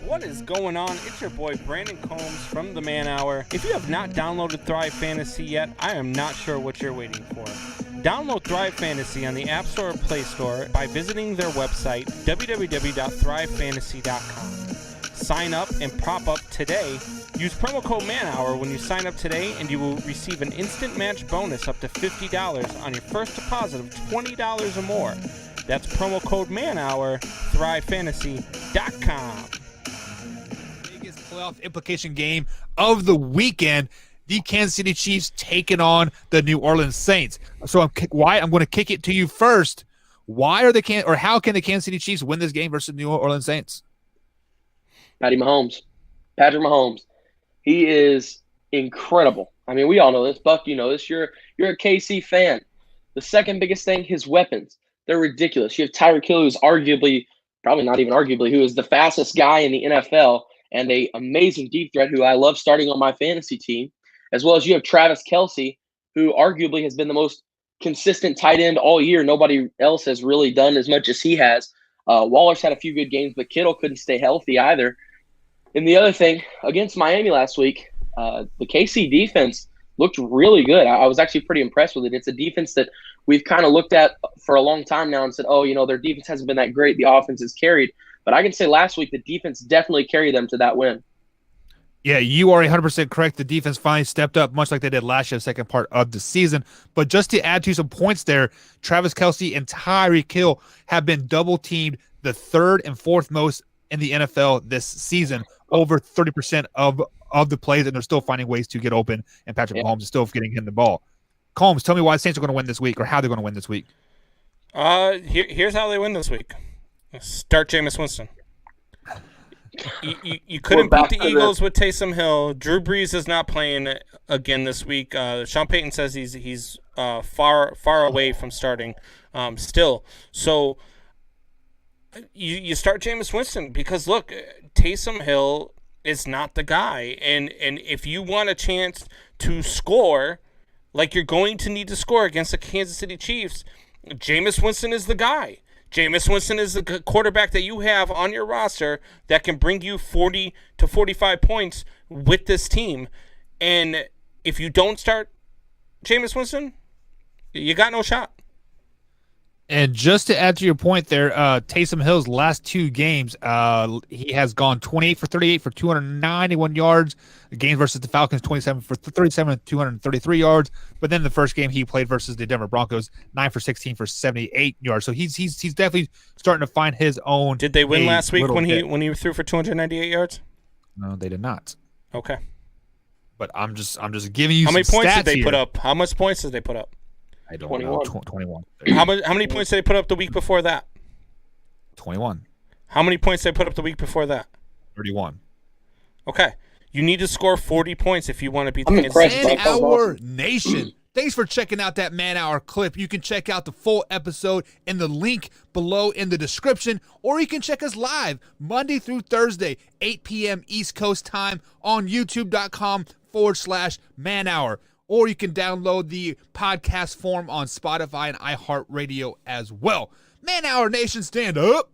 What is going on? It's your boy Brandon Combs from the Man Hour. If you have not downloaded Thrive Fantasy yet, I am not sure what you're waiting for. Download Thrive Fantasy on the App Store or Play Store by visiting their website, www.thrivefantasy.com. Sign up and prop up today. Use promo code MANHOUR when you sign up today, and you will receive an instant match bonus up to $50 on your first deposit of $20 or more. That's promo code MANHOUR, thrivefantasy.com. Biggest playoff implication game of the weekend. The Kansas City Chiefs taking on the New Orleans Saints. So I'm going to kick it to you first. How can the Kansas City Chiefs win this game versus the New Orleans Saints? Patrick Mahomes. He is incredible. I mean, we all know this. Buck, you know this. You're a KC fan. The second biggest thing, his weapons. They're ridiculous. You have Tyreek Hill, who's probably not even arguably, who is the fastest guy in the NFL and an amazing deep threat who I love starting on my fantasy team, as well as you have Travis Kelce, who arguably has been the most consistent tight end all year. Nobody else has really done as much as he has. Waller's had a few good games, but Kittle couldn't stay healthy either. And the other thing, against Miami last week, the KC defense looked really good. I was actually pretty impressed with it. It's a defense that we've kind of looked at for a long time now and said, their defense hasn't been that great. The offense is carried. But I can say last week the defense definitely carried them to that win. Yeah, you are 100% correct. The defense finally stepped up, much like they did last year, the second part of the season. But just to add to some points there, Travis Kelce and Tyreek Hill have been double-teamed the third and fourth most in the NFL this season, over 30% of the plays, and they're still finding ways to get open, and Patrick Mahomes is still getting him the ball. Combs, tell me why the Saints are going to win this week, or how they're going to win this week. Here's how they win this week. Start Jameis Winston. You couldn't beat the Eagles with Taysom Hill. Drew Brees is not playing again this week. Sean Payton says he's far away from starting still. So you start Jameis Winston because, look, Taysom Hill is not the guy. And if you want a chance to score like you're going to need to score against the Kansas City Chiefs, Jameis Winston is the guy. Jameis Winston is the quarterback that you have on your roster that can bring you 40 to 45 points with this team. And if you don't start Jameis Winston, you got no shot. And just to add to your point there, Taysom Hill's last two games, he has gone 28 for 38 for 291 yards. The game versus the Falcons, 27 for 37 and 233 yards. But then the first game he played versus the Denver Broncos, 9 for 16 for 78 yards. So he's definitely starting to find his own. Did they win last week when he threw for 298 yards? No, they did not. Okay. But I'm just giving you. How many points did they here. put up? How much points did they put up? I don't 21. know. 21. How many points did they put up the week before that? 21. How many points did they put up the week before that? 31. Okay. You need to score 40 points if you want to beat the Kansas City Chiefs. Man Hour Nation. Thanks for checking out that Man Hour clip. You can check out the full episode in the link below in the description, or you can check us live Monday through Thursday, 8 p.m. East Coast time on youtube.com/Man Hour. Or you can download the podcast form on Spotify and iHeartRadio as well. Man Hour Nation, stand up.